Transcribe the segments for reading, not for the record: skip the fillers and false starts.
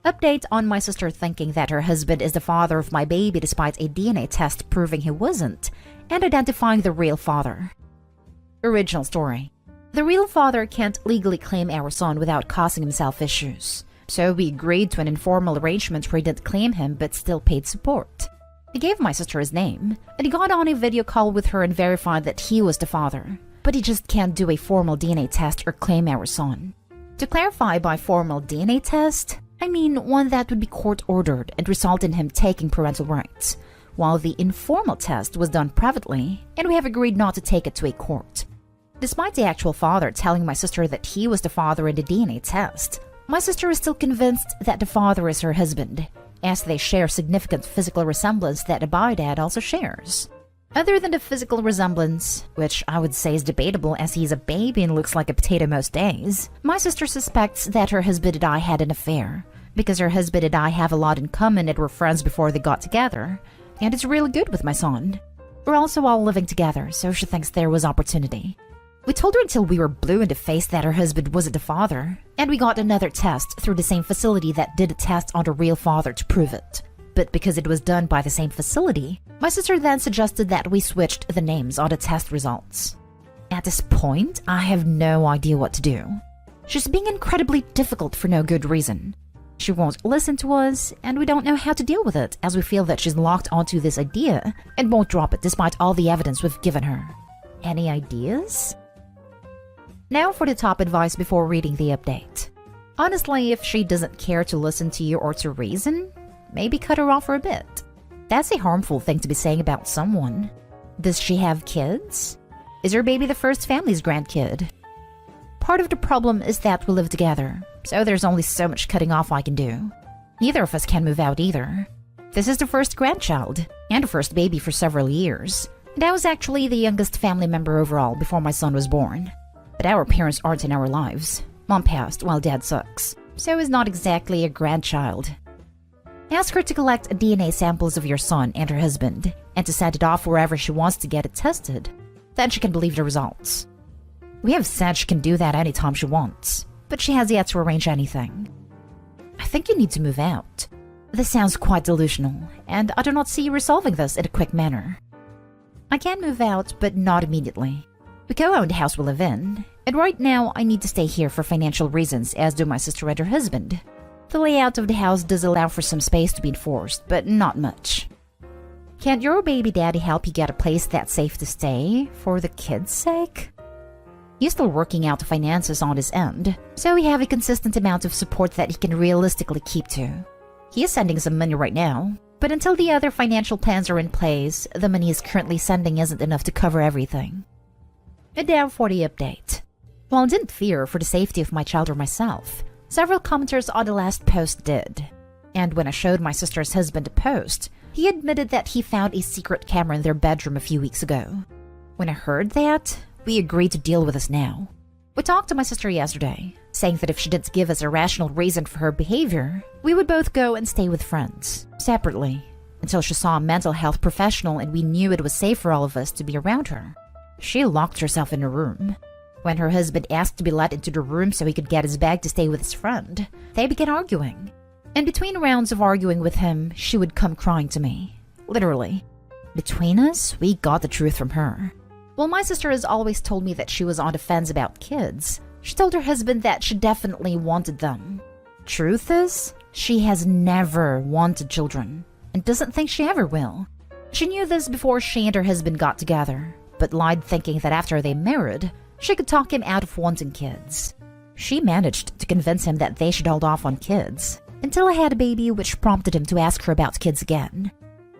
Update on my sister thinking that her husband is the father of my baby despite a DNA test proving he wasn't, and identifying the real father. Original story. The real father can't legally claim our son without causing himself issues, so we agreed to an informal arrangement where he didn't claim him but still paid support. He gave my sister his name, and he got on a video call with her and verified that he was the father, but he just can't do a formal DNA test or claim our son. To clarify by formal DNA test, I mean one that would be court-ordered and result in him taking parental rights, while the informal test was done privately, and we have agreed not to take it to a court. Despite the actual father telling my sister that he was the father in the DNA test, my sister is still convinced that the father is her husband, as they share significant physical resemblance that Abai dad also shares. Other than the physical resemblance, which I would say is debatable as he's a baby and looks like a potato most days, my sister suspects that her husband and I had an affair, because her husband and I have a lot in common and were friends before they got together, and it's really good with my son. We're also all living together, so she thinks there was opportunity. We told her until we were blue in the face that her husband wasn't the father, and we got another test through the same facility that did a test on the real father to prove it. But because it was done by the same facility, my sister then suggested that we switched the names on the test results. At this point, I have no idea what to do. She's being incredibly difficult for no good reason. She won't listen to us, and we don't know how to deal with it as we feel that she's locked onto this idea and won't drop it despite all the evidence we've given her. Any ideas? Now for the top advice before reading the update. Honestly, if she doesn't care to listen to you or to reason, maybe cut her off for a bit. That's a harmful thing to be saying about someone. Does she have kids? Is her baby the first family's grandkid? Part of the problem is that we live together, so there's only so much cutting off I can do. Neither of us can move out either. This is the first grandchild, and the first baby for several years. And I was actually the youngest family member overall before my son was born. But our parents aren't in our lives. Mom passed while dad sucks, so is not exactly a grandchild. Ask her to collect DNA samples of your son and her husband, and to send it off wherever she wants to get it tested. Then she can believe the results. We have said she can do that anytime she wants, but she has yet to arrange anything. I think you need to move out. This sounds quite delusional, and I do not see you resolving this in a quick manner. I can move out, but not immediately. We co-own the house we live in, and right now I need to stay here for financial reasons, as do my sister and her husband. The layout of the house does allow for some space to be enforced, but not much. Can't your baby daddy help you get a place that's safe to stay, for the kids' sake? He's still working out the finances on his end, so we have a consistent amount of support that he can realistically keep to. He is sending some money right now, but until the other financial plans are in place, the money he's currently sending isn't enough to cover everything. And now for the update. While I didn't fear for the safety of my child or myself, several commenters on the last post did. And when I showed my sister's husband the post, he admitted that he found a secret camera in their bedroom a few weeks ago. When I heard that, we agreed to deal with this now. We talked to my sister yesterday, saying that if she didn't give us a rational reason for her behavior, we would both go and stay with friends, separately, until she saw a mental health professional and we knew it was safe for all of us to be around her. She locked herself in a room. When her husband asked to be let into the room so he could get his bag to stay with his friend, they began arguing. And between rounds of arguing with him, she would come crying to me. Literally. Between us, we got the truth from her. While my sister has always told me that she was on the fence about kids, she told her husband that she definitely wanted them. Truth is, she has never wanted children, and doesn't think she ever will. She knew this before she and her husband got together, but lied thinking that after they married, she could talk him out of wanting kids. She managed to convince him that they should hold off on kids, until I had a baby, which prompted him to ask her about kids again.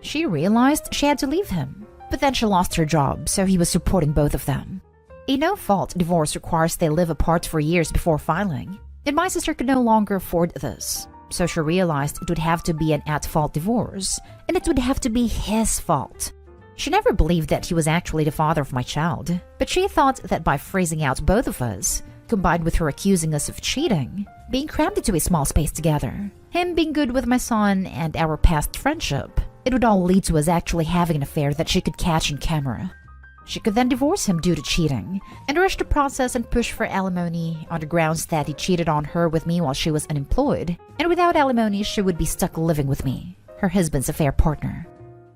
She realized she had to leave him, but then she lost her job, so he was supporting both of them. A no-fault divorce requires they live apart for years before filing, and my sister could no longer afford this, so she realized it would have to be an at-fault divorce, and it would have to be his fault. She never believed that he was actually the father of my child, but she thought that by freezing out both of us, combined with her accusing us of cheating, being crammed into a small space together, him being good with my son, and our past friendship, it would all lead to us actually having an affair that she could catch on camera. She could then divorce him due to cheating, and rush the process and push for alimony on the grounds that he cheated on her with me while she was unemployed, and without alimony she would be stuck living with me, her husband's affair partner.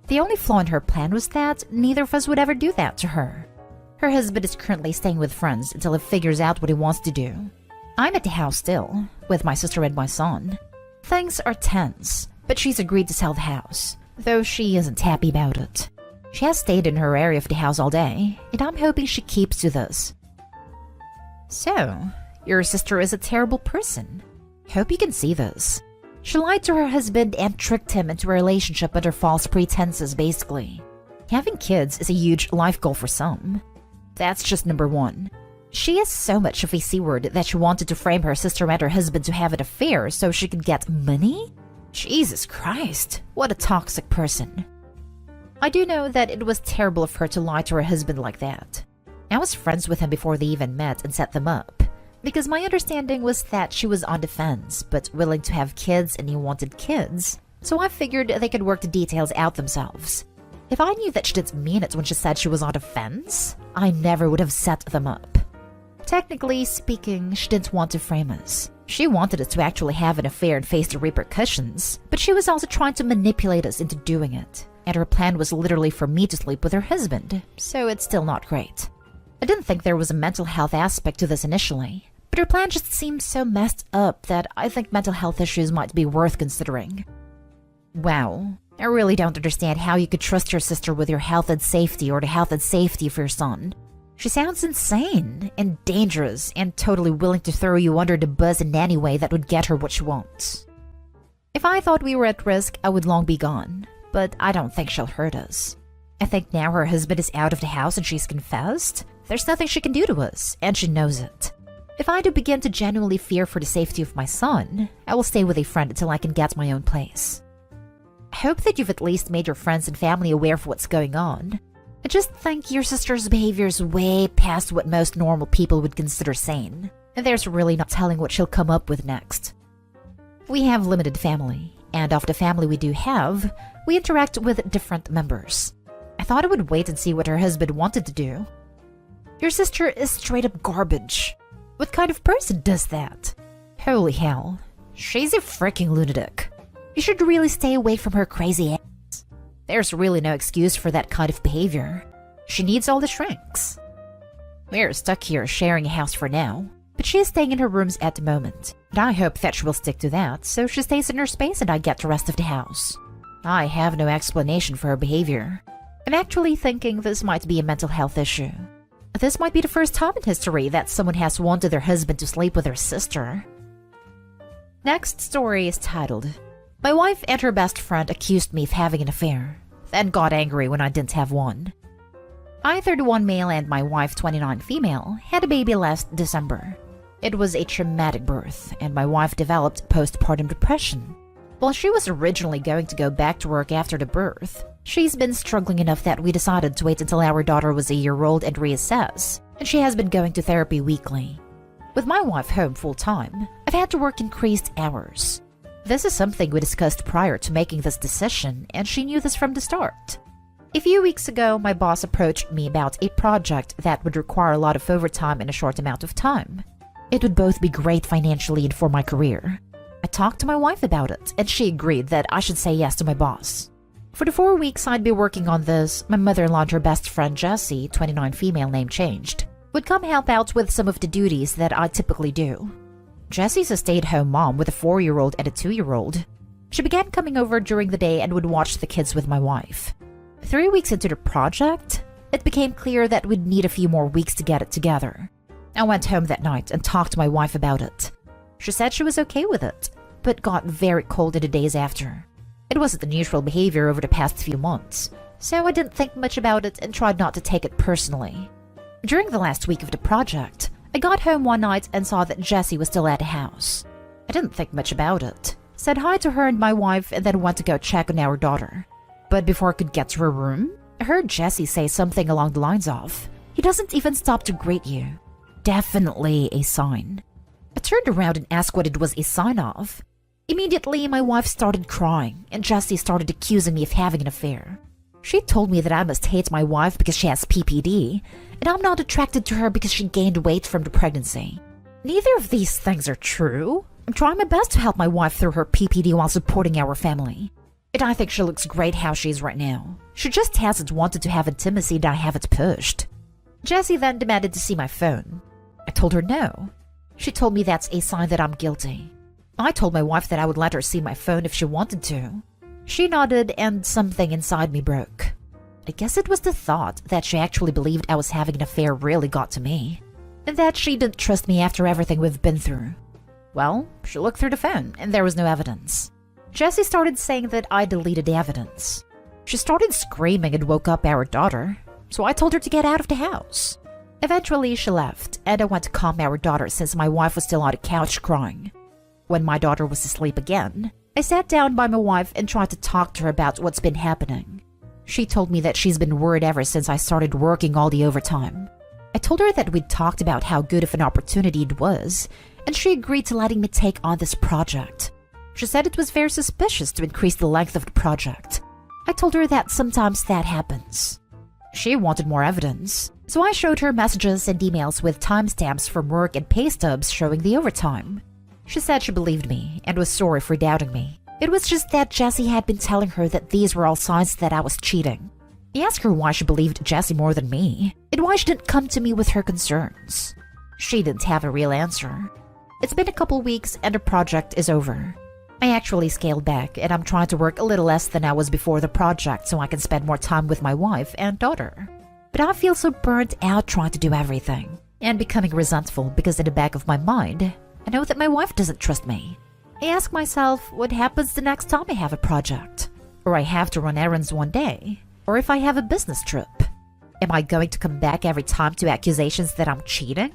The only flaw in her plan was that neither of us would ever do that to her. Her husband is currently staying with friends until he figures out what he wants to do. I'm at the house still, with my sister and my son. Things are tense, but she's agreed to sell the house, though she isn't happy about it. She has stayed in her area of the house all day, and I'm hoping she keeps to this. So, your sister is a terrible person. Hope you can see this. She lied to her husband and tricked him into a relationship under false pretenses, basically. Having kids is a huge life goal for some. That's just number one. She is so much of a C-word that she wanted to frame her sister and her husband to have an affair so she could get money? Jesus Christ, what a toxic person. I do know that it was terrible of her to lie to her husband like that. I was friends with him before they even met and set them up, because my understanding was that she was on the fence, but willing to have kids and he wanted kids, so I figured they could work the details out themselves. If I knew that she didn't mean it when she said she was on the fence, I never would have set them up. Technically speaking, she didn't want to frame us. She wanted us to actually have an affair and face the repercussions, but she was also trying to manipulate us into doing it. And her plan was literally for me to sleep with her husband, so it's still not great. I didn't think there was a mental health aspect to this initially, but her plan just seemed so messed up that I think mental health issues might be worth considering. Wow, I really don't understand how you could trust your sister with your health and safety or the health and safety of your son. She sounds insane and dangerous and totally willing to throw you under the bus in any way that would get her what she wants. If I thought we were at risk, I would long be gone. But I don't think she'll hurt us. I think now her husband is out of the house and she's confessed, there's nothing she can do to us, and she knows it. If I do begin to genuinely fear for the safety of my son, I will stay with a friend until I can get my own place. I hope that you've at least made your friends and family aware of what's going on. I just think your sister's behavior is way past what most normal people would consider sane, and there's really not telling what she'll come up with next. We have limited family, and of the family we do have, we interact with different members. I thought I would wait and see what her husband wanted to do. Your sister is straight up garbage. What kind of person does that? Holy hell. She's a freaking lunatic. You should really stay away from her crazy ass. There's really no excuse for that kind of behavior. She needs all the shrinks. We're stuck here sharing a house for now, but she is staying in her rooms at the moment, and I hope that she will stick to that, so she stays in her space and I get the rest of the house. I have no explanation for her behavior. I'm actually thinking this might be a mental health issue. This might be the first time in history that someone has wanted their husband to sleep with their sister. Next story is titled, My wife and her best friend accused me of having an affair, then got angry when I didn't have one. I, 31 male, and my wife, 29 female, had a baby last December. It was a traumatic birth, and my wife developed postpartum depression. While she was originally going to go back to work after the birth, she's been struggling enough that we decided to wait until our daughter was a year old and reassess, and she has been going to therapy weekly. With my wife home full-time, I've had to work increased hours. This is something we discussed prior to making this decision, and she knew this from the start. A few weeks ago, my boss approached me about a project that would require a lot of overtime in a short amount of time. It would both be great financially and for my career. I talked to my wife about it, and she agreed that I should say yes to my boss. For the 4 weeks I'd be working on this, my mother-in-law and her best friend Jessie, 29 female, name changed, would come help out with some of the duties that I typically do. Jessie's a stay-at-home mom with a 4-year-old and a 2-year-old. She began coming over during the day and would watch the kids with my wife. 3 weeks into the project, it became clear that we'd need a few more weeks to get it together. I went home that night and talked to my wife about it. She said she was okay with it, but got very cold in the days after. It wasn't unusual behavior over the past few months, so I didn't think much about it and tried not to take it personally. During the last week of the project, I got home one night and saw that Jessie was still at the house. I didn't think much about it, said hi to her and my wife, and then went to go check on our daughter. But before I could get to her room, I heard Jessie say something along the lines of, "He doesn't even stop to greet you." Definitely a sign. I turned around and asked what it was a sign of. Immediately, my wife started crying, and Jessie started accusing me of having an affair. She told me that I must hate my wife because she has PPD, and I'm not attracted to her because she gained weight from the pregnancy. Neither of these things are true. I'm trying my best to help my wife through her PPD while supporting our family. And I think she looks great how she is right now. She just hasn't wanted to have intimacy and I haven't pushed. Jessie then demanded to see my phone. I told her no. She told me that's a sign that I'm guilty. I told my wife that I would let her see my phone if she wanted to. She nodded and something inside me broke. I guess it was the thought that she actually believed I was having an affair really got to me. And that she didn't trust me after everything we've been through. Well, she looked through the phone and there was no evidence. Jessie started saying that I deleted the evidence. She started screaming and woke up our daughter, so I told her to get out of the house. Eventually, she left, and I went to calm our daughter since my wife was still on the couch crying. When my daughter was asleep again, I sat down by my wife and tried to talk to her about what's been happening. She told me that she's been worried ever since I started working all the overtime. I told her that we'd talked about how good of an opportunity it was, and she agreed to letting me take on this project. She said it was very suspicious to increase the length of the project. I told her that sometimes that happens. She wanted more evidence, so I showed her messages and emails with timestamps from work and pay stubs showing the overtime. She said she believed me and was sorry for doubting me. It was just that Jessie had been telling her that these were all signs that I was cheating. I asked her why she believed Jessie more than me, and why she didn't come to me with her concerns. She didn't have a real answer. It's been a couple weeks and the project is over. I actually scaled back and I'm trying to work a little less than I was before the project so I can spend more time with my wife and daughter. But I feel so burnt out trying to do everything and becoming resentful because in the back of my mind, I know that my wife doesn't trust me. I ask myself what happens the next time I have a project, or I have to run errands one day, or if I have a business trip. Am I going to come back every time to accusations that I'm cheating?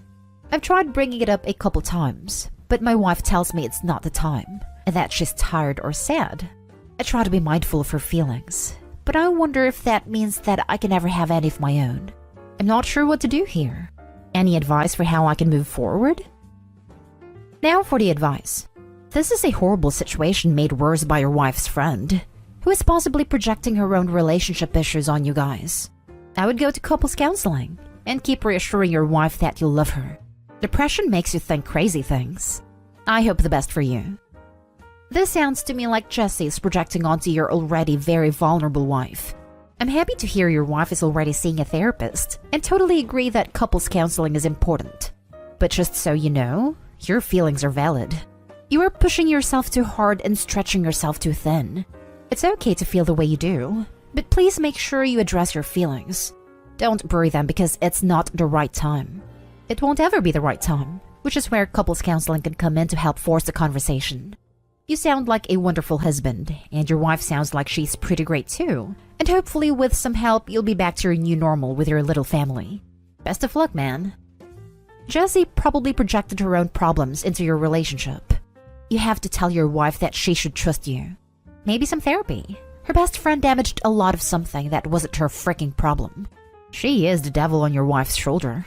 I've tried bringing it up a couple times, but my wife tells me it's not the time, and that she's tired or sad. I try to be mindful of her feelings, but I wonder if that means that I can never have any of my own. I'm not sure what to do here. Any advice for how I can move forward? Now for the advice. This is a horrible situation made worse by your wife's friend, who is possibly projecting her own relationship issues on you guys. I would go to couples counseling and keep reassuring your wife that you love her. Depression makes you think crazy things. I hope the best for you. This sounds to me like Jessie is projecting onto your already very vulnerable wife. I'm happy to hear your wife is already seeing a therapist and totally agree that couples counseling is important. But just so you know, your feelings are valid. You are pushing yourself too hard and stretching yourself too thin. It's okay to feel the way you do, but please make sure you address your feelings. Don't bury them because it's not the right time. It won't ever be the right time, which is where couples counseling can come in to help force the conversation. You sound like a wonderful husband, and your wife sounds like she's pretty great too, and hopefully with some help you'll be back to your new normal with your little family. Best of luck, man. Jessie probably projected her own problems into your relationship. You have to tell your wife that she should trust you. Maybe some therapy. Her best friend damaged a lot of something that wasn't her freaking problem. She is the devil on your wife's shoulder.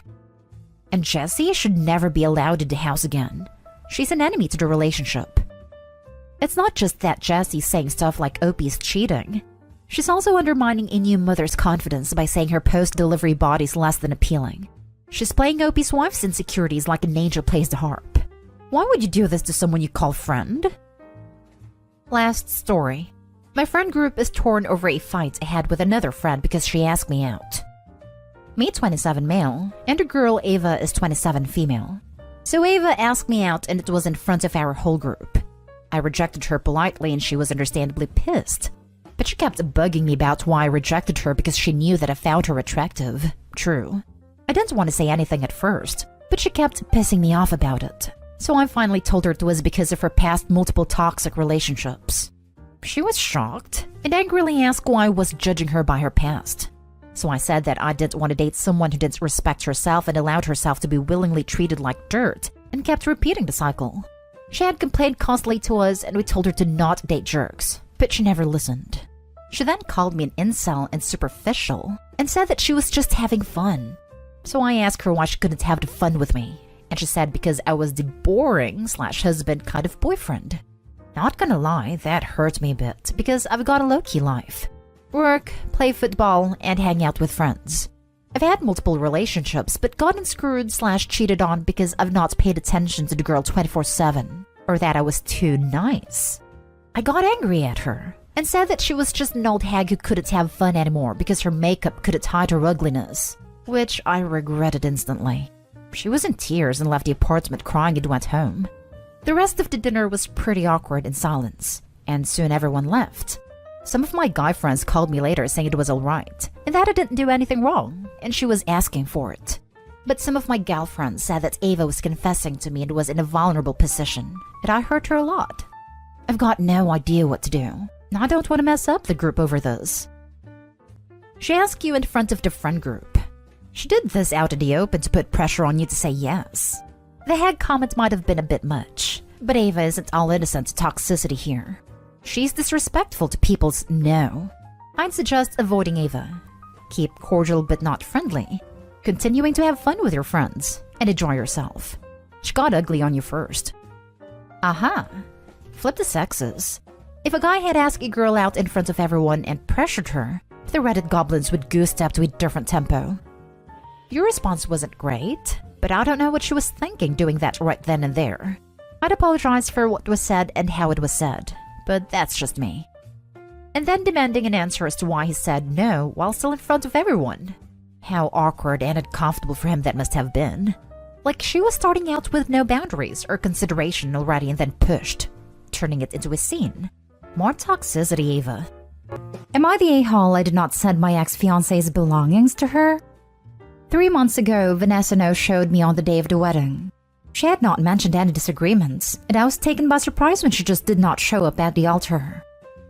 And Jessie should never be allowed in the house again. She's an enemy to the relationship. It's not just that Jessie's saying stuff like Opie's cheating. She's also undermining a new mother's confidence by saying her post-delivery body's less than appealing. She's playing Opie's wife's insecurities like an angel plays the harp. Why would you do this to someone you call friend? Last story. My friend group is torn over a fight I had with another friend because she asked me out. Me 27 male, and a girl Ava is 27 female. So Ava asked me out and it was in front of our whole group. I rejected her politely and she was understandably pissed. But she kept bugging me about why I rejected her because she knew that I found her attractive. True. I didn't want to say anything at first, but she kept pissing me off about it. So I finally told her it was because of her past multiple toxic relationships. She was shocked and angrily asked why I was judging her by her past. So I said that I didn't want to date someone who didn't respect herself and allowed herself to be willingly treated like dirt, and kept repeating the cycle. She had complained constantly to us and we told her to not date jerks, but she never listened. She then called me an incel and superficial, and said that she was just having fun. So I asked her why she couldn't have the fun with me, and she said because I was the boring/husband kind of boyfriend. Not gonna lie, that hurt me a bit, because I've got a low-key life. Work, play football, and hang out with friends. I've had multiple relationships, but gotten screwed/cheated on because I've not paid attention to the girl 24/7, or that I was too nice. I got angry at her and said that she was just an old hag who couldn't have fun anymore because her makeup couldn't hide her ugliness, which I regretted instantly. She was in tears and left the apartment crying and went home. The rest of the dinner was pretty awkward in silence, and soon everyone left. Some of my guy friends called me later saying it was alright, and that I didn't do anything wrong, and she was asking for it. But some of my gal friends said that Ava was confessing to me and was in a vulnerable position, and I hurt her a lot. I've got no idea what to do, and I don't want to mess up the group over this. She asked you in front of the friend group. She did this out in the open to put pressure on you to say yes. The hag comment might have been a bit much, but Ava isn't all innocent toxicity here. She's disrespectful to people's no. I'd suggest avoiding Ava. Keep cordial but not friendly. Continuing to have fun with your friends and enjoy yourself. She got ugly on you first. Aha! Flip the sexes. If a guy had asked a girl out in front of everyone and pressured her, the Reddit goblins would goose step to a different tempo. Your response wasn't great, but I don't know what she was thinking doing that right then and there. I'd apologize for what was said and how it was said, but that's just me. And then demanding an answer as to why he said no while still in front of everyone. How awkward and uncomfortable for him that must have been. Like she was starting out with no boundaries or consideration already and then pushed, turning it into a scene. More toxicity, Ava. Am I the a-hole I did not send my ex-fiancé's belongings to her? 3 months ago, Vanessa No showed me on the day of the wedding. She had not mentioned any disagreements, and I was taken by surprise when she just did not show up at the altar.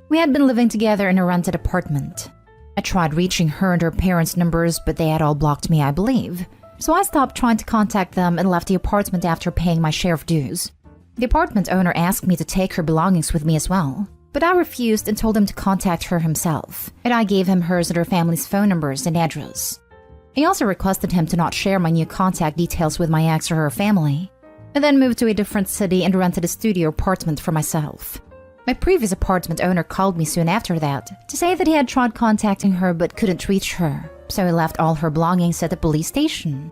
We had been living together in a rented apartment. I tried reaching her and her parents' numbers, but they had all blocked me, I believe. So I stopped trying to contact them and left the apartment after paying my share of dues. The apartment owner asked me to take her belongings with me as well, but I refused and told him to contact her himself, and I gave him hers and her family's phone numbers and address. I also requested him to not share my new contact details with my ex or her family, and then moved to a different city and rented a studio apartment for myself. My previous apartment owner called me soon after that to say that he had tried contacting her but couldn't reach her, so he left all her belongings at the police station.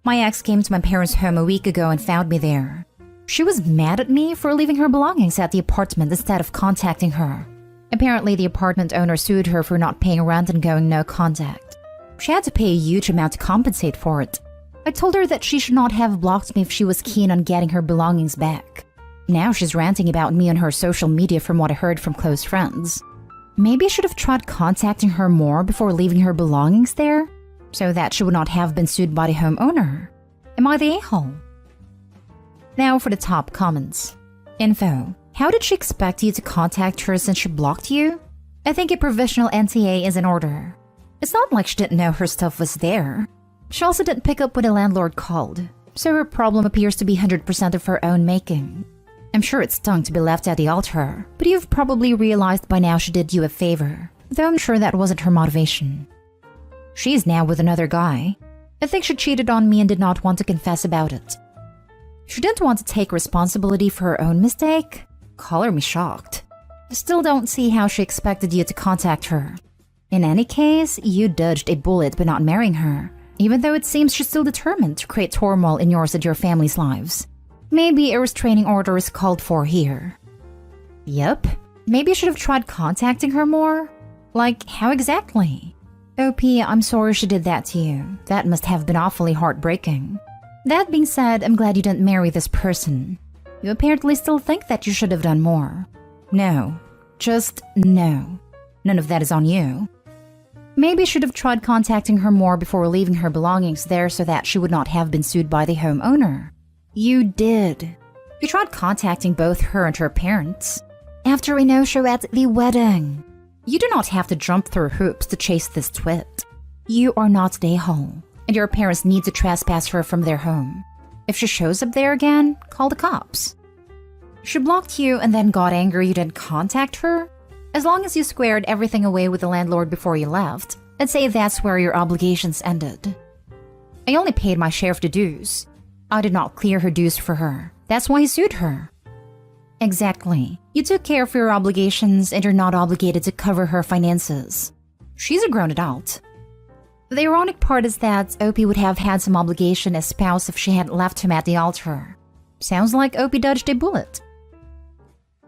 My ex came to my parents' home a week ago and found me there. She was mad at me for leaving her belongings at the apartment instead of contacting her. Apparently, the apartment owner sued her for not paying rent and going no contact. She had to pay a huge amount to compensate for it. I told her that she should not have blocked me if she was keen on getting her belongings back. Now she's ranting about me on her social media from what I heard from close friends. Maybe I should have tried contacting her more before leaving her belongings there, so that she would not have been sued by the homeowner. Am I the a-hole? Now for the top comments. Info. How did she expect you to contact her since she blocked you? I think a provisional NTA is in order. It's not like she didn't know her stuff was there. She also didn't pick up when the landlord called, so her problem appears to be 100% of her own making. I'm sure it stung to be left at the altar, but you've probably realized by now she did you a favor, though I'm sure that wasn't her motivation. She's now with another guy. I think she cheated on me and did not want to confess about it. She didn't want to take responsibility for her own mistake? Color me shocked. I still don't see how she expected you to contact her. In any case, you dodged a bullet by not marrying her, even though it seems she's still determined to create turmoil in yours and your family's lives. Maybe a restraining order is called for here. Yep, maybe I should have tried contacting her more? Like, how exactly? OP, I'm sorry she did that to you. That must have been awfully heartbreaking. That being said, I'm glad you didn't marry this person. You apparently still think that you should have done more. No, just no. None of that is on you. Maybe I should have tried contacting her more before leaving her belongings there so that she would not have been sued by the homeowner. You did. You tried contacting both her and her parents. After a no-show at the wedding. You do not have to jump through hoops to chase this twit. You are not the a-hole, and your parents need to trespass her from their home. If she shows up there again, call the cops. She blocked you and then got angry you didn't contact her? As long as you squared everything away with the landlord before you left, I'd say that's where your obligations ended. I only paid my share of the dues. I did not clear her dues for her. That's why he sued her. Exactly. You took care of your obligations and you're not obligated to cover her finances. She's a grown adult. The ironic part is that Opie would have had some obligation as spouse if she had left him at the altar. Sounds like Opie dodged a bullet.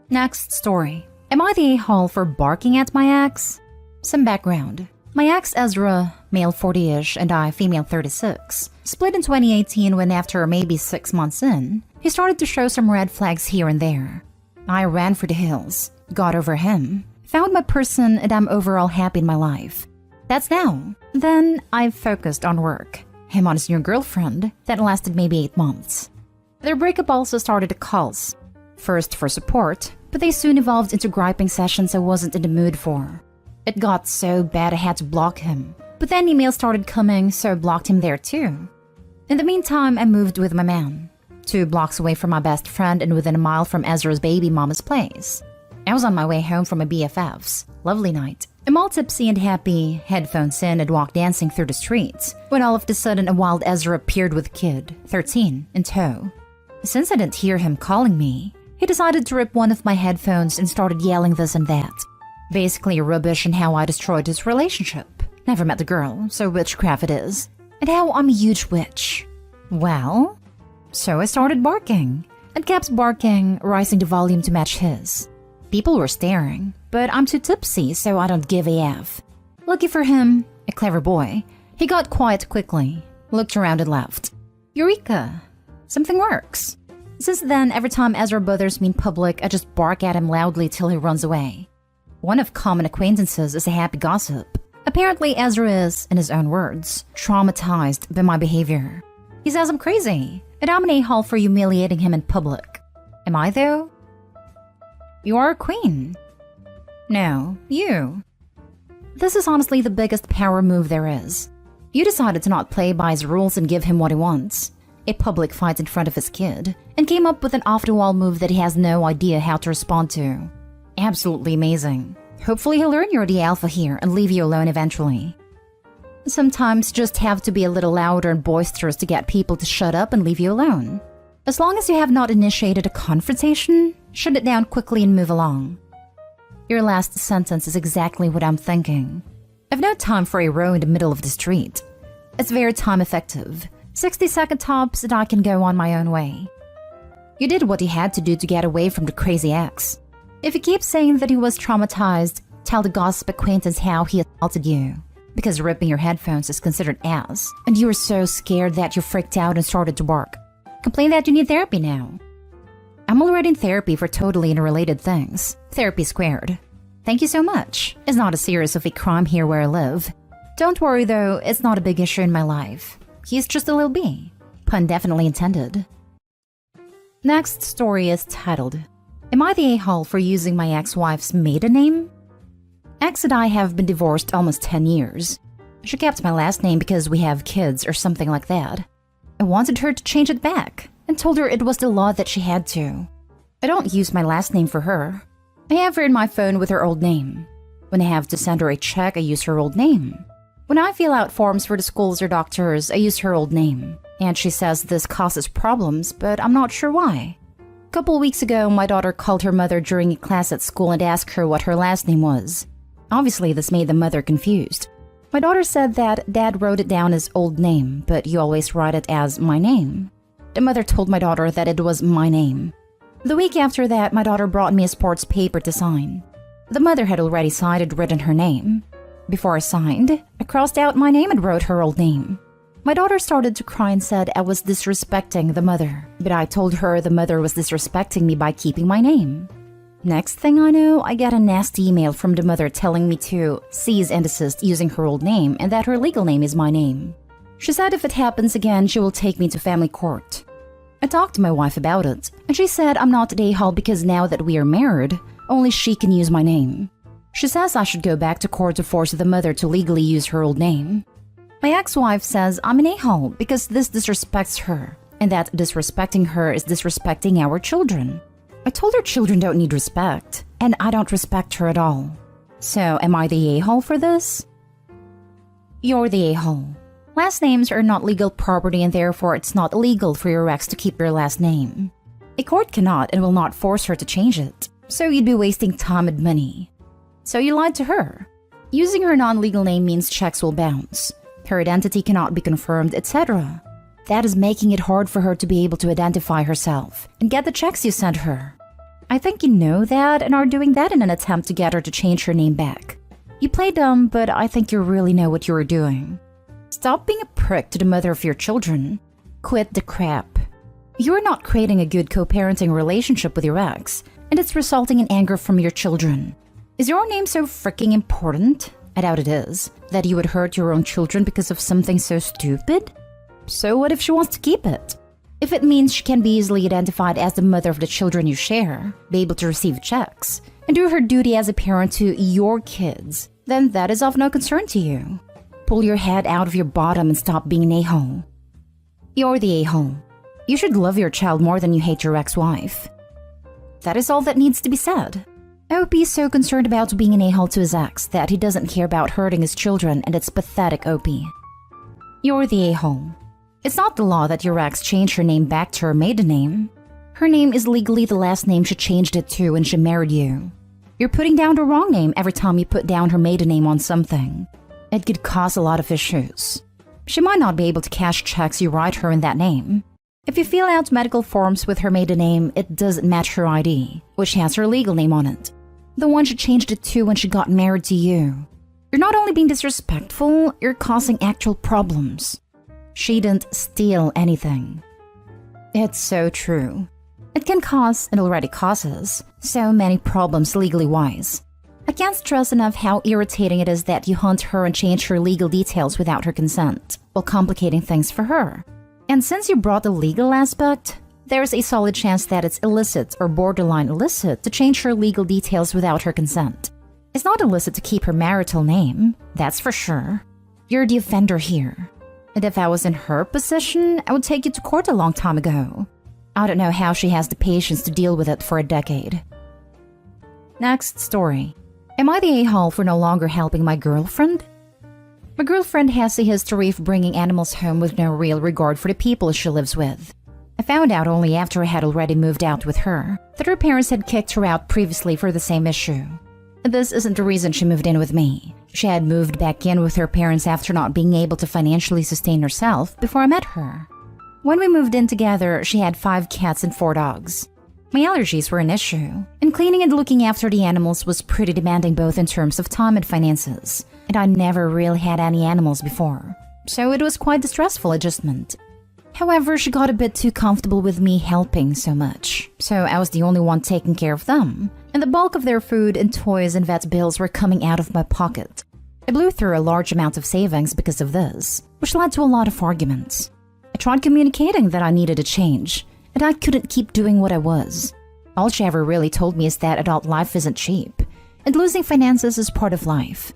Next story. Am I the a-hole for barking at my ex? Some background. My ex Ezra, male 40-ish, and I, female 36, split in 2018 when after maybe 6 months in, he started to show some red flags here and there. I ran for the hills, got over him, found my person, and I'm overall happy in my life. That's now. Then I focused on work. Him on his new girlfriend that lasted maybe 8 months. Their breakup also started at calls. First for support, but they soon evolved into griping sessions I wasn't in the mood for. It got so bad I had to block him, but then emails started coming, so I blocked him there too. In the meantime, I moved with my man, 2 blocks away from my best friend and within a mile from Ezra's baby mama's place. I was on my way home from my BFF's. Lovely night. I'm all tipsy and happy, headphones in and walk dancing through the streets, when all of a sudden a wild Ezra appeared with a kid, 13, in tow. Since I didn't hear him calling me, he decided to rip one of my headphones and started yelling this and that. Basically rubbish and how I destroyed his relationship. Never met the girl, so witchcraft it is. And how I'm a huge witch. Well, so I started barking, and kept barking, rising the volume to match his. People were staring, but I'm too tipsy, so I don't give a F. Lucky for him, a clever boy, he got quiet quickly, looked around and left. Eureka! Something works. Since then, every time Ezra bothers me in public, I just bark at him loudly till he runs away. One of common acquaintances is a happy gossip. Apparently, Ezra is, in his own words, traumatized by my behavior. He says I'm crazy, and I'm an a-hole for humiliating him in public. Am I, though? You are a queen. No, you. This is honestly the biggest power move there is. You decided to not play by his rules and give him what he wants. A public fight in front of his kid, and came up with an off-the-wall move that he has no idea how to respond to. Absolutely amazing. Hopefully he'll learn you're the alpha here and leave you alone eventually. Sometimes you just have to be a little louder and boisterous to get people to shut up and leave you alone. As long as you have not initiated a confrontation, shut it down quickly and move along. Your last sentence is exactly what I'm thinking. I've no time for a row in the middle of the street. It's very time effective. 60-second tops and I can go on my own way. You did what you had to do to get away from the crazy ex. If you keep saying that he was traumatized, tell the gossip acquaintance how he assaulted you. Because ripping your headphones is considered ass, and you were so scared that you freaked out and started to bark. Complain that you need therapy now. I'm already in therapy for totally unrelated things. Therapy squared. Thank you so much. It's not as serious of a crime here where I live. Don't worry though, it's not a big issue in my life. He's just a little bee. Pun definitely intended. Next story is titled, Am I the a-hole for using my ex-wife's maiden name? Ex and I have been divorced almost 10 years. She kept my last name because we have kids or something like that. I wanted her to change it back and told her it was the law that she had to. I don't use my last name for her. I have her in my phone with her old name. When I have to send her a check, I use her old name. When I fill out forms for the schools or doctors, I use her old name. And she says this causes problems, but I'm not sure why. A couple weeks ago, my daughter called her mother during a class at school and asked her what her last name was. Obviously, this made the mother confused. My daughter said that Dad wrote it down as old name, but you always write it as my name. The mother told my daughter that it was my name. The week after that, my daughter brought me a sports paper to sign. The mother had already signed and written her name. Before I signed, I crossed out my name and wrote her old name. My daughter started to cry and said I was disrespecting the mother, but I told her the mother was disrespecting me by keeping my name. Next thing I know, I get a nasty email from the mother telling me to cease and desist using her old name and that her legal name is my name. She said if it happens again, she will take me to family court. I talked to my wife about it, and she said I'm not the a-hole because now that we are married, only she can use my name. She says I should go back to court to force the mother to legally use her old name. My ex-wife says I'm an a-hole because this disrespects her, and that disrespecting her is disrespecting our children. I told her children don't need respect, and I don't respect her at all. So, am I the a-hole for this? You're the a-hole. Last names are not legal property and therefore it's not illegal for your ex to keep your last name. A court cannot and will not force her to change it, so you'd be wasting time and money. So you lied to her. Using her non-legal name means checks will bounce. Her identity cannot be confirmed, etc. That is making it hard for her to be able to identify herself and get the checks you sent her. I think you know that and are doing that in an attempt to get her to change her name back. You play dumb, but I think you really know what you are doing. Stop being a prick to the mother of your children. Quit the crap. You are not creating a good co-parenting relationship with your ex, and it's resulting in anger from your children. Is your name so freaking important? I doubt it is. That you would hurt your own children because of something so stupid? So what if she wants to keep it? If it means she can be easily identified as the mother of the children you share, be able to receive checks, and do her duty as a parent to your kids, then that is of no concern to you. Pull your head out of your bottom and stop being an a-hole. You're the a-hole. You should love your child more than you hate your ex-wife. That is all that needs to be said. Opie is so concerned about being an a-hole to his ex that he doesn't care about hurting his children, and it's pathetic, Opie. You're the a-hole. It's not the law that your ex changed her name back to her maiden name. Her name is legally the last name she changed it to when she married you. You're putting down the wrong name every time you put down her maiden name on something. It could cause a lot of issues. She might not be able to cash checks you write her in that name. If you fill out medical forms with her maiden name, it doesn't match her ID, which has her legal name on it. The one she changed it to when she got married to you. You're not only being disrespectful, you're causing actual problems. She didn't steal anything. It's so true. It can cause, and already causes, so many problems legally wise. I can't stress enough how irritating it is that you hunt her and change her legal details without her consent, while complicating things for her. And since you brought the legal aspect, there's a solid chance that it's illicit or borderline illicit to change her legal details without her consent. It's not illicit to keep her marital name, that's for sure. You're the offender here. And if I was in her position, I would take you to court a long time ago. I don't know how she has the patience to deal with it for a decade. Next story. Am I the a-hole for no longer helping my girlfriend? My girlfriend has a history of bringing animals home with no real regard for the people she lives with. I found out only after I had already moved out with her that her parents had kicked her out previously for the same issue. This isn't the reason she moved in with me. She had moved back in with her parents after not being able to financially sustain herself before I met her. When we moved in together, she had 5 cats and 4 dogs. My allergies were an issue, and cleaning and looking after the animals was pretty demanding both in terms of time and finances, and I never really had any animals before, so it was quite a stressful adjustment. However, she got a bit too comfortable with me helping so much, so I was the only one taking care of them, and the bulk of their food and toys and vet bills were coming out of my pocket. I blew through a large amount of savings because of this, which led to a lot of arguments. I tried communicating that I needed a change, and I couldn't keep doing what I was. All she ever really told me is that adult life isn't cheap, and losing finances is part of life.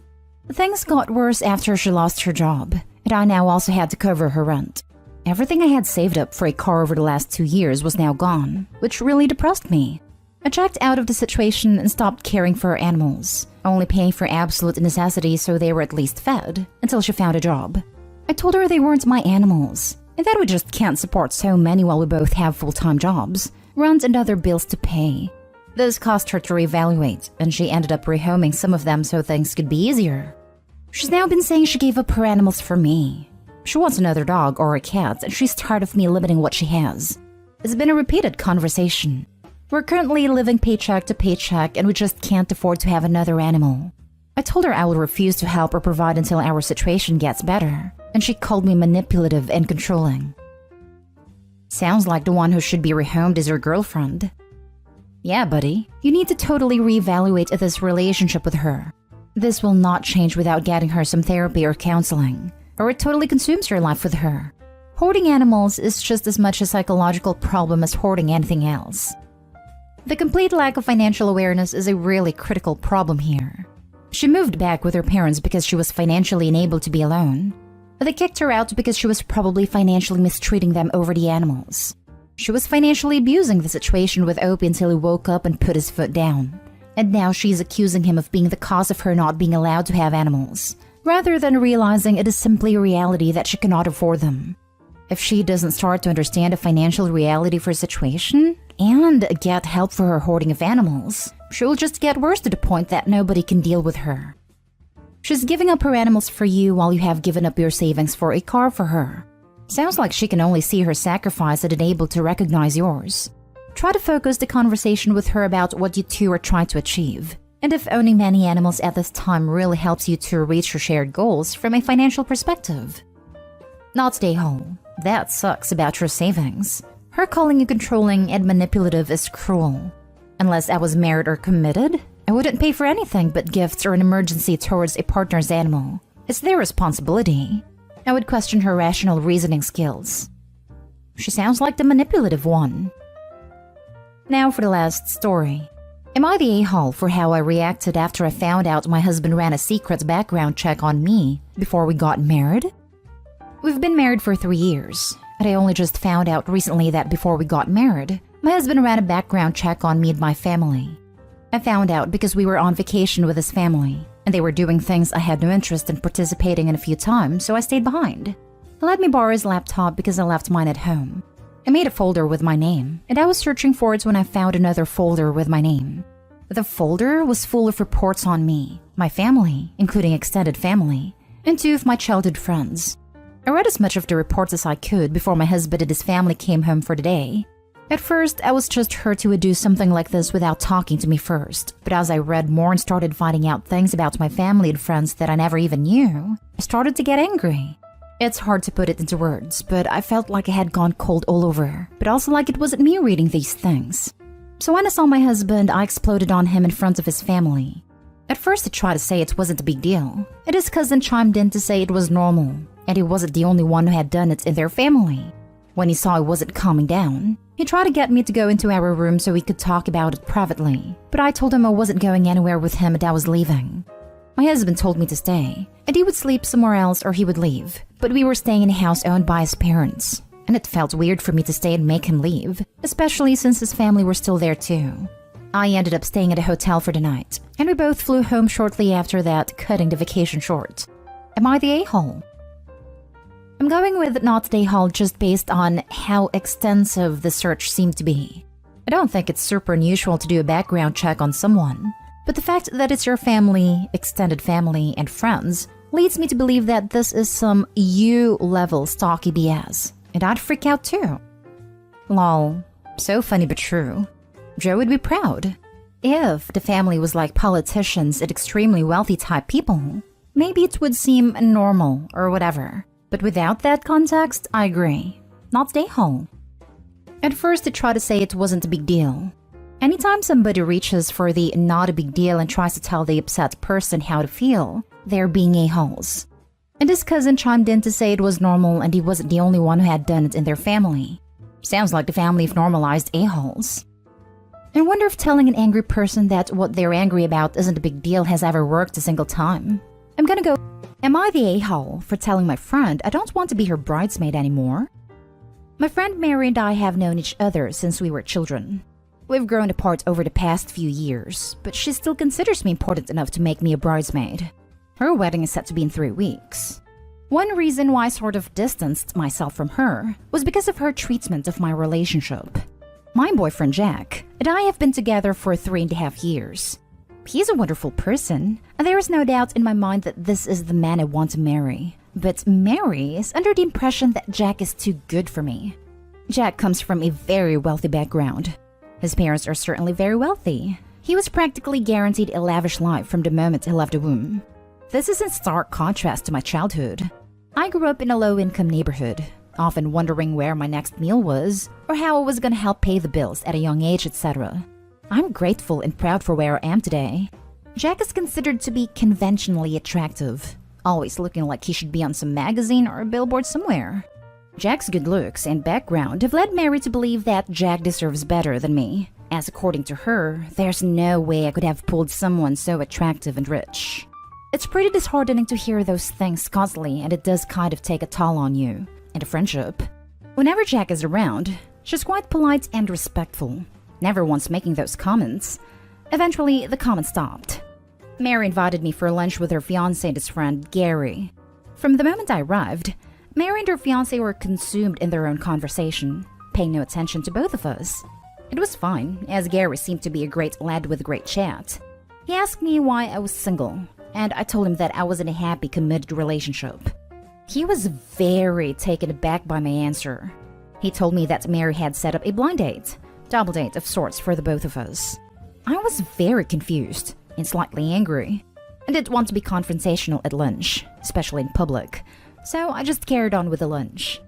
Things got worse after she lost her job, and I now also had to cover her rent. Everything I had saved up for a car over the last 2 years was now gone, which really depressed me. I checked out of the situation and stopped caring for her animals, only paying for absolute necessities so they were at least fed, until she found a job. I told her they weren't my animals, and that we just can't support so many while we both have full-time jobs, rent and other bills to pay. This caused her to reevaluate, and she ended up rehoming some of them so things could be easier. She's now been saying she gave up her animals for me. She wants another dog or a cat, and she's tired of me limiting what she has. It's been a repeated conversation. We're currently living paycheck to paycheck, and we just can't afford to have another animal. I told her I will refuse to help or provide until our situation gets better, and she called me manipulative and controlling. Sounds like the one who should be rehomed is your girlfriend. Yeah, buddy, you need to totally reevaluate this relationship with her. This will not change without getting her some therapy or counseling, or it totally consumes your life with her. Hoarding animals is just as much a psychological problem as hoarding anything else. The complete lack of financial awareness is a really critical problem here. She moved back with her parents because she was financially unable to be alone. They kicked her out because she was probably financially mistreating them over the animals. She was financially abusing the situation with Opie until he woke up and put his foot down. And now she's accusing him of being the cause of her not being allowed to have animals, rather than realizing it is simply a reality that she cannot afford them. If she doesn't start to understand the financial reality for her situation, and get help for her hoarding of animals, she will just get worse to the point that nobody can deal with her. She's giving up her animals for you while you have given up your savings for a car for her. Sounds like she can only see her sacrifice and unable to recognize yours. Try to focus the conversation with her about what you two are trying to achieve, and if owning many animals at this time really helps you to reach your shared goals from a financial perspective. Not stay home. That sucks about your savings. Her calling you controlling and manipulative is cruel. Unless I was married or committed, I wouldn't pay for anything but gifts or an emergency towards a partner's animal. It's their responsibility. I would question her rational reasoning skills. She sounds like the manipulative one. Now for the last story. Am I the a-hole for how I reacted after I found out my husband ran a secret background check on me before we got married? We've been married for 3 years, and I only just found out recently that before we got married, my husband ran a background check on me and my family. I found out because we were on vacation with his family, and they were doing things I had no interest in participating in a few times, so I stayed behind. He let me borrow his laptop because I left mine at home. I made a folder with my name, and I was searching for it when I found another folder with my name. The folder was full of reports on me, my family, including extended family, and 2 of my childhood friends. I read as much of the reports as I could before my husband and his family came home for the day. At first, I was just hurt he would do something like this without talking to me first, but as I read more and started finding out things about my family and friends that I never even knew, I started to get angry. It's hard to put it into words, but I felt like I had gone cold all over, but also like it wasn't me reading these things. So when I saw my husband, I exploded on him in front of his family. At first, I tried to say it wasn't a big deal, and his cousin chimed in to say it was normal, and he wasn't the only one who had done it in their family. When he saw I wasn't calming down, he tried to get me to go into our room so we could talk about it privately, but I told him I wasn't going anywhere with him and I was leaving. My husband told me to stay, and he would sleep somewhere else or he would leave, but we were staying in a house owned by his parents, and it felt weird for me to stay and make him leave, especially since his family were still there too. I ended up staying at a hotel for the night, and we both flew home shortly after that, cutting the vacation short. Am I the a-hole? I'm going with not the a-hole just based on how extensive the search seemed to be. I don't think it's super unusual to do a background check on someone, but the fact that it's your family, extended family, and friends leads me to believe that this is some U-level stalky BS, and I'd freak out too. Lol, so funny but true. Joe would be proud. If the family was like politicians and extremely wealthy type people, maybe it would seem normal or whatever. But without that context, I agree. Not stay home. At first, I tried to say it wasn't a big deal. Anytime somebody reaches for the not a big deal and tries to tell the upset person how to feel, they're being a-holes. And his cousin chimed in to say it was normal and he wasn't the only one who had done it in their family. Sounds like the family have normalized a-holes. I wonder if telling an angry person that what they're angry about isn't a big deal has ever worked a single time. I'm gonna go, am I the a-hole for telling my friend I don't want to be her bridesmaid anymore? My friend Mary and I have known each other since we were children. We've grown apart over the past few years, but she still considers me important enough to make me a bridesmaid. Her wedding is set to be in 3 weeks. One reason why I sort of distanced myself from her was because of her treatment of my relationship. My boyfriend Jack and I have been together for 3.5 years. He's a wonderful person, and there is no doubt in my mind that this is the man I want to marry. But Mary is under the impression that Jack is too good for me. Jack comes from a very wealthy background. His parents are certainly very wealthy. He was practically guaranteed a lavish life from the moment he left the womb. This is in stark contrast to my childhood. I grew up in a low-income neighborhood, often wondering where my next meal was, or how I was gonna help pay the bills at a young age, etc. I'm grateful and proud for where I am today. Jack is considered to be conventionally attractive, always looking like he should be on some magazine or a billboard somewhere. Jack's good looks and background have led Mary to believe that Jack deserves better than me, as according to her, there's no way I could have pulled someone so attractive and rich. It's pretty disheartening to hear those things constantly, and it does kind of take a toll on you and a friendship. Whenever Jack is around, she's quite polite and respectful, never once making those comments. Eventually, the comments stopped. Mary invited me for lunch with her fiancé and his friend, Gary. From the moment I arrived, Mary and her fiancé were consumed in their own conversation, paying no attention to both of us. It was fine, as Gary seemed to be a great lad with great chat. He asked me why I was single, and I told him that I was in a happy, committed relationship. He was very taken aback by my answer. He told me that Mary had set up a blind date, double date of sorts for the both of us. I was very confused and slightly angry. I didn't want to be confrontational at lunch, especially in public, so I just carried on with the lunch.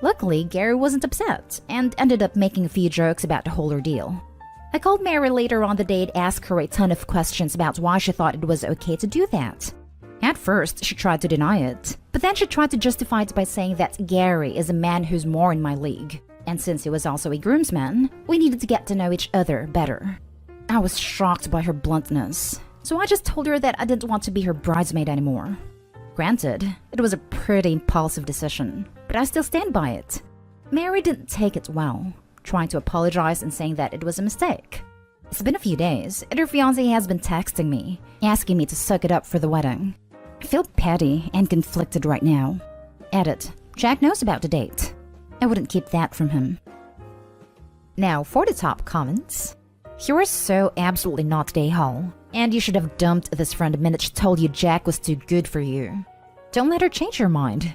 Luckily, Gary wasn't upset and ended up making a few jokes about the whole ordeal. I called Mary later on the day to ask her a ton of questions about why she thought it was okay to do that. At first, she tried to deny it, but then she tried to justify it by saying that Gary is a man who's more in my league, and since he was also a groomsman, we needed to get to know each other better. I was shocked by her bluntness, so I just told her that I didn't want to be her bridesmaid anymore. Granted, it was a pretty impulsive decision, but I still stand by it. Mary didn't take it well, trying to apologize and saying that it was a mistake. It's been a few days, and her fiancé has been texting me, asking me to suck it up for the wedding. I feel petty and conflicted right now. Edit. Jack knows about the date. I wouldn't keep that from him. Now for the top comments. You are so absolutely not the a-hole, and you should have dumped this friend the minute she told you Jack was too good for you. Don't let her change your mind.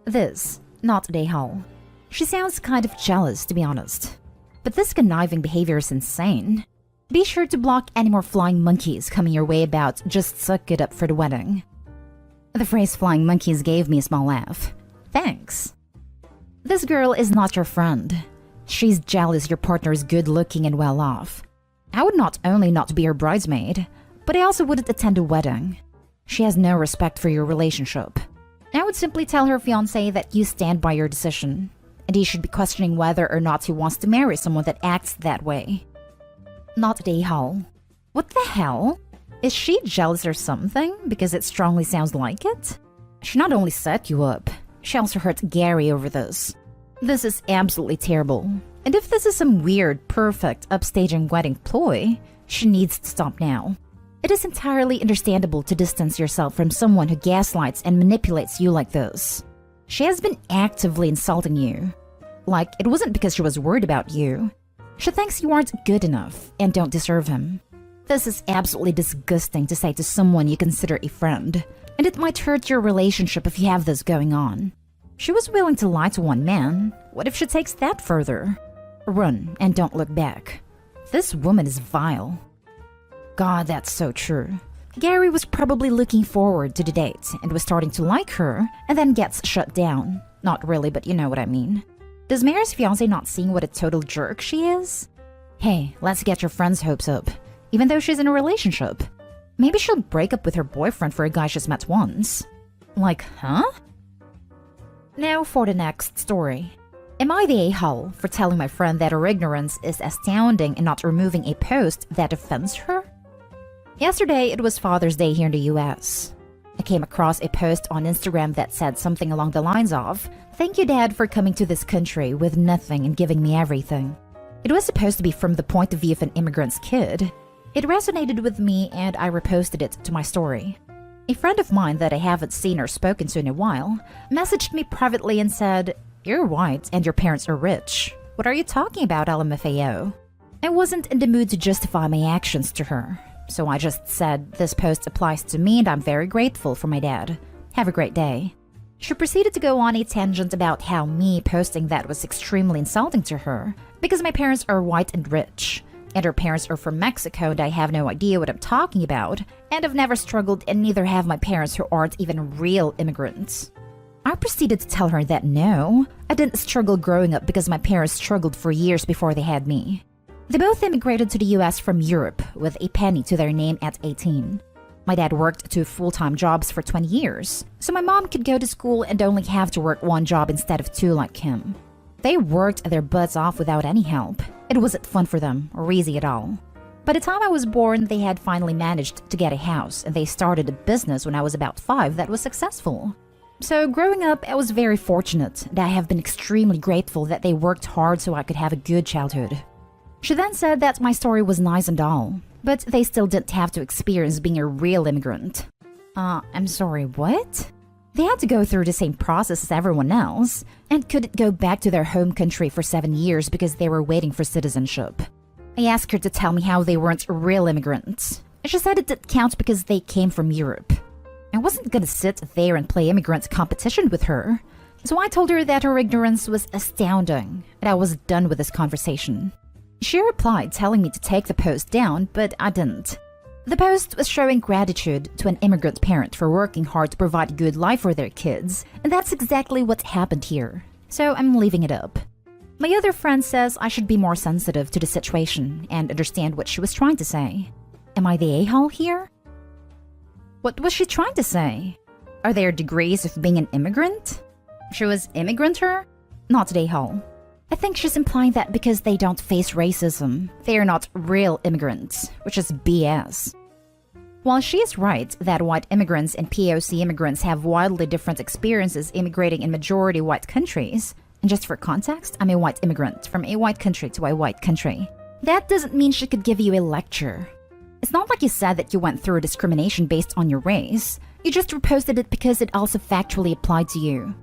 This, not the a-hole. She sounds kind of jealous, to be honest. But this conniving behavior is insane. Be sure to block any more flying monkeys coming your way about just suck it up for the wedding. The phrase flying monkeys gave me a small laugh. Thanks. This girl is not your friend. She's jealous your partner is good looking and well off. I would not only not be her bridesmaid, but I also wouldn't attend a wedding. She has no respect for your relationship. I would simply tell her fiancé that you stand by your decision, and he should be questioning whether or not he wants to marry someone that acts that way. Not the a-hole. What the hell? Is she jealous or something? Because it strongly sounds like it? She not only set you up, she also hurt Gary over this. This is absolutely terrible. And if this is some weird, perfect, upstaging wedding ploy, she needs to stop now. It is entirely understandable to distance yourself from someone who gaslights and manipulates you like this. She has been actively insulting you. Like, it wasn't because she was worried about you. She thinks you aren't good enough and don't deserve him. This is absolutely disgusting to say to someone you consider a friend, and it might hurt your relationship if you have this going on. She was willing to lie to one man. What if she takes that further? Run and don't look back. This woman is vile. God, that's so true. Gary was probably looking forward to the date and was starting to like her, and then gets shut down. Not really, but you know what I mean. Does Mary's fiancé not seeing what a total jerk she is? Hey, let's get your friend's hopes up. Even though she's in a relationship. Maybe she'll break up with her boyfriend for a guy she's met once. Like, huh? Now for the next story. Am I the a-hole for telling my friend that her ignorance is astounding and not removing a post that offends her? Yesterday, it was Father's Day here in the US. I came across a post on Instagram that said something along the lines of, "Thank you, Dad, for coming to this country with nothing and giving me everything." It was supposed to be from the point of view of an immigrant's kid. It resonated with me and I reposted it to my story. A friend of mine that I haven't seen or spoken to in a while messaged me privately and said, "You're white and your parents are rich. What are you talking about, LMFAO?" I wasn't in the mood to justify my actions to her, so I just said, "This post applies to me and I'm very grateful for my dad. Have a great day." She proceeded to go on a tangent about how me posting that was extremely insulting to her because my parents are white and rich, and her parents are from Mexico and I have no idea what I'm talking about, and I've never struggled and neither have my parents who aren't even real immigrants. I proceeded to tell her that no, I didn't struggle growing up because my parents struggled for years before they had me. They both immigrated to the US from Europe with a penny to their name at 18. My dad worked 2 full-time jobs for 20 years, so my mom could go to school and only have to work 1 job instead of 2 like him. They worked their butts off without any help. It wasn't fun for them, or easy at all. By the time I was born, they had finally managed to get a house, and they started a business when I was about 5 that was successful. So growing up, I was very fortunate, and I have been extremely grateful that they worked hard so I could have a good childhood. She then said that my story was nice and all, but they still didn't have to experience being a real immigrant. I'm sorry, what? They had to go through the same process as everyone else, and couldn't go back to their home country for 7 years because they were waiting for citizenship. I asked her to tell me how they weren't real immigrants. She said it didn't count because they came from Europe. I wasn't gonna sit there and play immigrant competition with her, so I told her that her ignorance was astounding and I was done with this conversation. She replied telling me to take the post down, but I didn't. The post was showing gratitude to an immigrant parent for working hard to provide a good life for their kids, and that's exactly what happened here, so I'm leaving it up. My other friend says I should be more sensitive to the situation and understand what she was trying to say. Am I the a-hole here? What was she trying to say? Are there degrees of being an immigrant? She was immigrant-er? Not the a-hole. I think she's implying that because they don't face racism, they are not real immigrants, which is BS. While she is right that white immigrants and POC immigrants have wildly different experiences immigrating in majority white countries, and just for context, I'm a white immigrant from a white country to a white country, that doesn't mean she could give you a lecture. It's not like you said that you went through discrimination based on your race. You just reposted it because it also factually applied to you.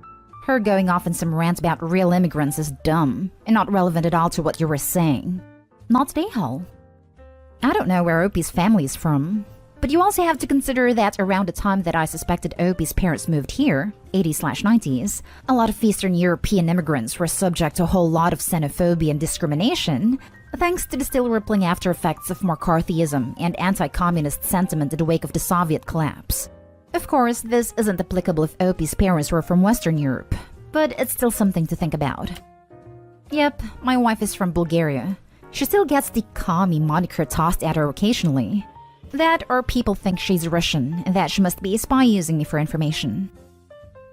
Her going off in some rant about real immigrants is dumb and not relevant at all to what you were saying. Not the a-hole. I don't know where Opie's family is from, but you also have to consider that around the time that I suspected Opie's parents moved here, 80s/90s, a lot of Eastern European immigrants were subject to a whole lot of xenophobia and discrimination, thanks to the still rippling after effects of McCarthyism and anti-communist sentiment in the wake of the Soviet collapse. Of course, this isn't applicable if Opie's parents were from Western Europe, but it's still something to think about. Yep, my wife is from Bulgaria. She still gets the commie moniker tossed at her occasionally. That or people think she's Russian and that she must be a spy using me for information.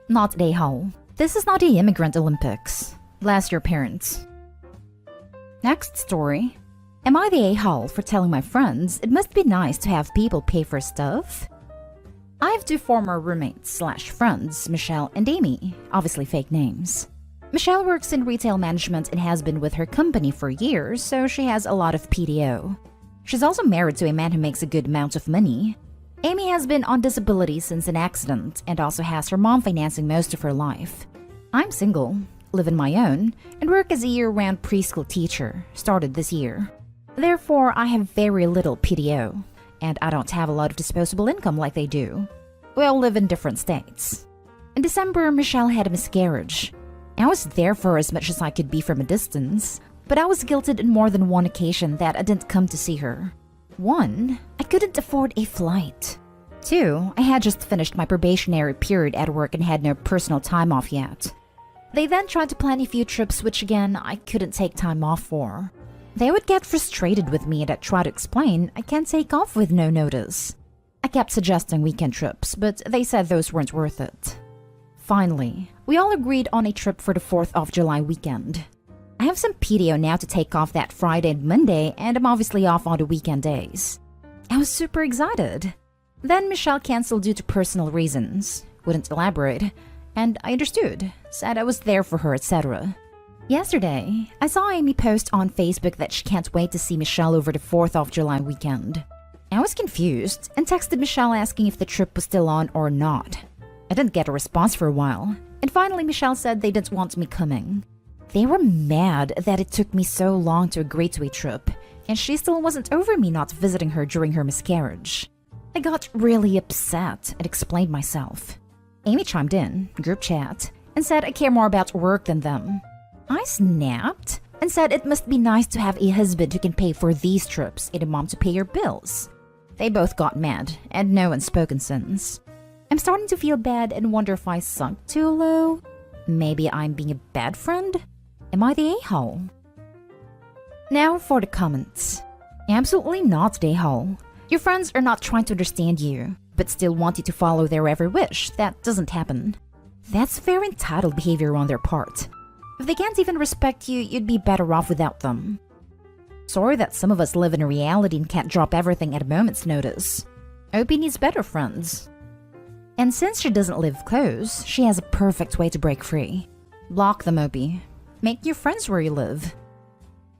Not the a-hole. This is not the immigrant Olympics. Bless your parents. Next story. Am I the a-hole for telling my friends it must be nice to have people pay for stuff? I have two former roommates/friends, Michelle and Amy, obviously fake names. Michelle works in retail management and has been with her company for years, so she has a lot of PTO. She's also married to a man who makes a good amount of money. Amy has been on disability since an accident and also has her mom financing most of her life. I'm single, live on my own, and work as a year-round preschool teacher, started this year. Therefore, I have very little PTO, and I don't have a lot of disposable income like they do. We all live in different states. In December, Michelle had a miscarriage. I was there for her as much as I could be from a distance, but I was guilted on more than one occasion that I didn't come to see her. 1, I couldn't afford a flight. 2, I had just finished my probationary period at work and had no personal time off yet. They then tried to plan a few trips which again, I couldn't take time off for. They would get frustrated with me and I'd try to explain I can't take off with no notice. I kept suggesting weekend trips, but they said those weren't worth it. Finally, we all agreed on a trip for the 4th of July weekend. I have some PTO now to take off that Friday and Monday, and I'm obviously off on the weekend days. I was super excited. Then Michelle canceled due to personal reasons, wouldn't elaborate, and I understood, said I was there for her, etc. Yesterday, I saw Amy post on Facebook that she can't wait to see Michelle over the 4th of July weekend. I was confused and texted Michelle asking if the trip was still on or not. I didn't get a response for a while, and finally Michelle said they didn't want me coming. They were mad that it took me so long to agree to a trip, and she still wasn't over me not visiting her during her miscarriage. I got really upset and explained myself. Amy chimed in, group chat, and said I care more about work than them. I snapped and said it must be nice to have a husband who can pay for these trips and a mom to pay your bills. They both got mad, and no one's spoken since. I'm starting to feel bad and wonder if I sunk too low. Maybe I'm being a bad friend? Am I the a-hole? Now for the comments. Absolutely not the a-hole. Your friends are not trying to understand you, but still want you to follow their every wish. That doesn't happen. That's very entitled behavior on their part. If they can't even respect you, you'd be better off without them. Sorry that some of us live in a reality and can't drop everything at a moment's notice. Opie needs better friends. And since she doesn't live close, she has a perfect way to break free. Block them, Opie. Make new friends where you live.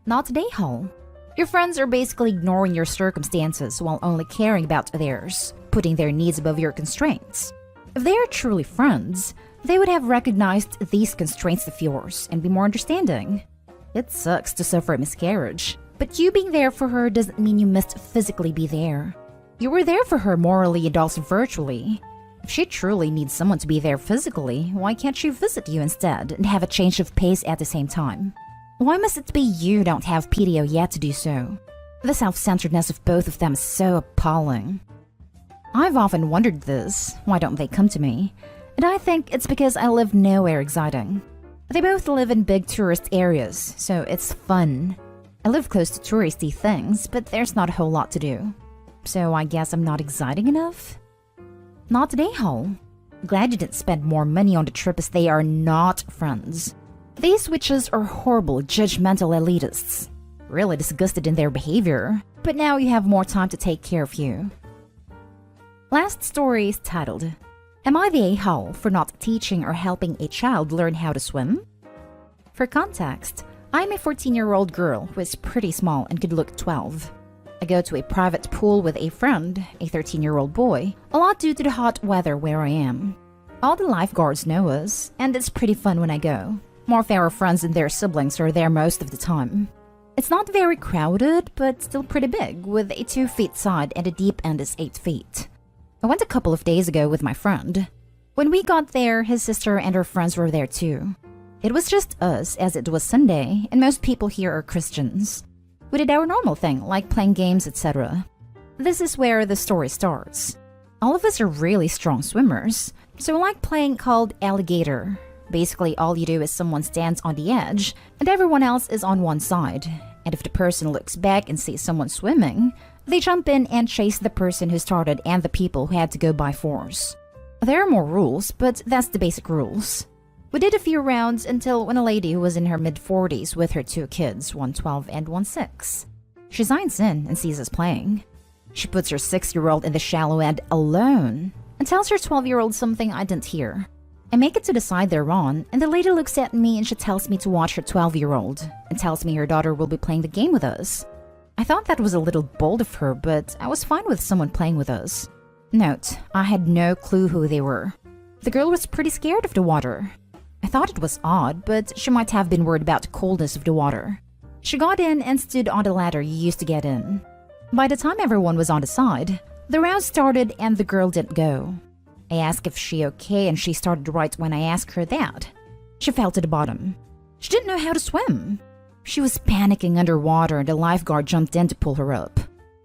Not the a-hole. Your friends are basically ignoring your circumstances while only caring about theirs, putting their needs above your constraints. If they are truly friends, they would have recognized these constraints of yours and be more understanding. It sucks to suffer a miscarriage, but you being there for her doesn't mean you must physically be there. You were there for her morally and also virtually. If she truly needs someone to be there physically, why can't she visit you instead and have a change of pace at the same time? Why must it be you don't have PTO yet to do so? The self-centeredness of both of them is so appalling. I've often wondered this, why don't they come to me? And I think it's because I live nowhere exciting. They both live in big tourist areas, so it's fun. I live close to touristy things, but there's not a whole lot to do. So I guess I'm not exciting enough? Not today, Hall. Glad you didn't spend more money on the trip as they are not friends. These witches are horrible, judgmental elitists. Really disgusted in their behavior, but now you have more time to take care of you. Last story is titled, Am I the a-hole for not teaching or helping a child learn how to swim? For context, I'm a 14-year-old girl who is pretty small and could look 12. I go to a private pool with a friend, a 13-year-old boy, a lot due to the hot weather where I am. All the lifeguards know us, and it's pretty fun when I go. More of our friends and their siblings are there most of the time. It's not very crowded, but still pretty big, with a 2-feet side and the deep end is 8 feet. I went a couple of days ago with my friend. When we got there, his sister and her friends were there too. It was just us, as it was Sunday, and most people here are Christians. We did our normal thing, like playing games, etc. This is where the story starts. All of us are really strong swimmers, so we like playing called alligator. Basically, all you do is someone stands on the edge, and everyone else is on one side. And if the person looks back and sees someone swimming, they jump in and chase the person who started and the people who had to go by force. There are more rules, but that's the basic rules. We did a few rounds until when a lady who was in her mid-40s with her 2 kids, one 12 and one 6. She signs in and sees us playing. She puts her 6-year-old in the shallow end alone and tells her 12-year-old something I didn't hear. I make it to the side they're on, and the lady looks at me and she tells me to watch her 12-year-old and tells me her daughter will be playing the game with us. I thought that was a little bold of her, but I was fine with someone playing with us. Note, I had no clue who they were. The girl was pretty scared of the water. I thought it was odd, but she might have been worried about the coldness of the water. She got in and stood on the ladder you used to get in. By the time everyone was on the side, the round started and the girl didn't go. I asked if she okay and she started right when I asked her that. She fell to the bottom. She didn't know how to swim. She was panicking underwater and the lifeguard jumped in to pull her up.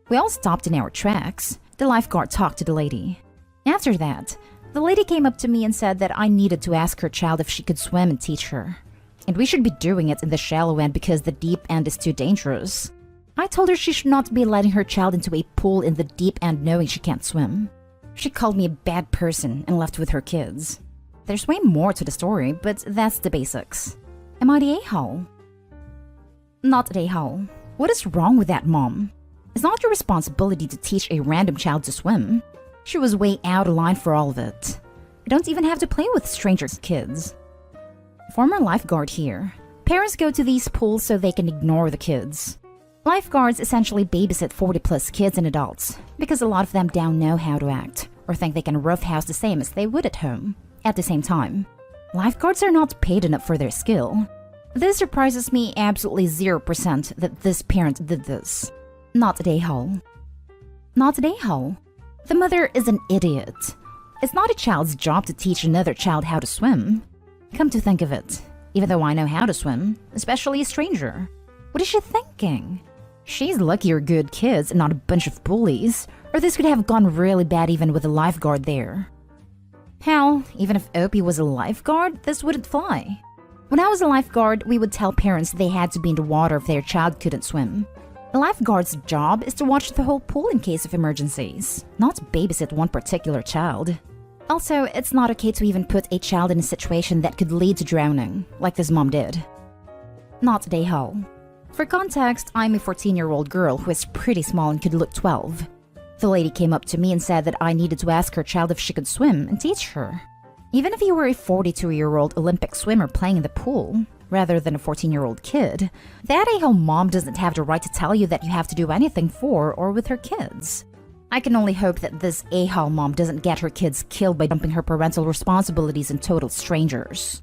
We all stopped in our tracks. The lifeguard talked to the lady. After that, the lady came up to me and said that I needed to ask her child if she could swim and teach her. And we should be doing it in the shallow end because the deep end is too dangerous. I told her she should not be letting her child into a pool in the deep end knowing she can't swim. She called me a bad person and left with her kids. There's way more to the story, but that's the basics. Am I the a-hole? Not the a-hole. What is wrong with that mom? It's not your responsibility to teach a random child to swim. She was way out of line for all of it. You don't even have to play with strangers' kids. Former lifeguard here. Parents go to these pools so they can ignore the kids. Lifeguards essentially babysit 40-plus kids and adults because a lot of them don't know how to act or think they can roughhouse the same as they would at home. At the same time, lifeguards are not paid enough for their skill. This surprises me absolutely 0% that this parent did this. Not a a-hole. Not a a-hole. The mother is an idiot. It's not a child's job to teach another child how to swim. Come to think of it, even though I know how to swim, especially a stranger. What is she thinking? She's lucky you're good kids and not a bunch of bullies, or this could have gone really bad even with a lifeguard there. Hell, even if Opie was a lifeguard, this wouldn't fly. When I was a lifeguard, we would tell parents they had to be in the water if their child couldn't swim. A lifeguard's job is to watch the whole pool in case of emergencies, not babysit one particular child. Also, it's not okay to even put a child in a situation that could lead to drowning, like this mom did. Not a a-hole. For context, I'm a 14-year-old girl who is pretty small and could look 12. The lady came up to me and said that I needed to ask her child if she could swim and teach her. Even if you were a 42-year-old Olympic swimmer playing in the pool, rather than a 14-year-old kid, that a-hole mom doesn't have the right to tell you that you have to do anything for or with her kids. I can only hope that this a-hole mom doesn't get her kids killed by dumping her parental responsibilities on total strangers.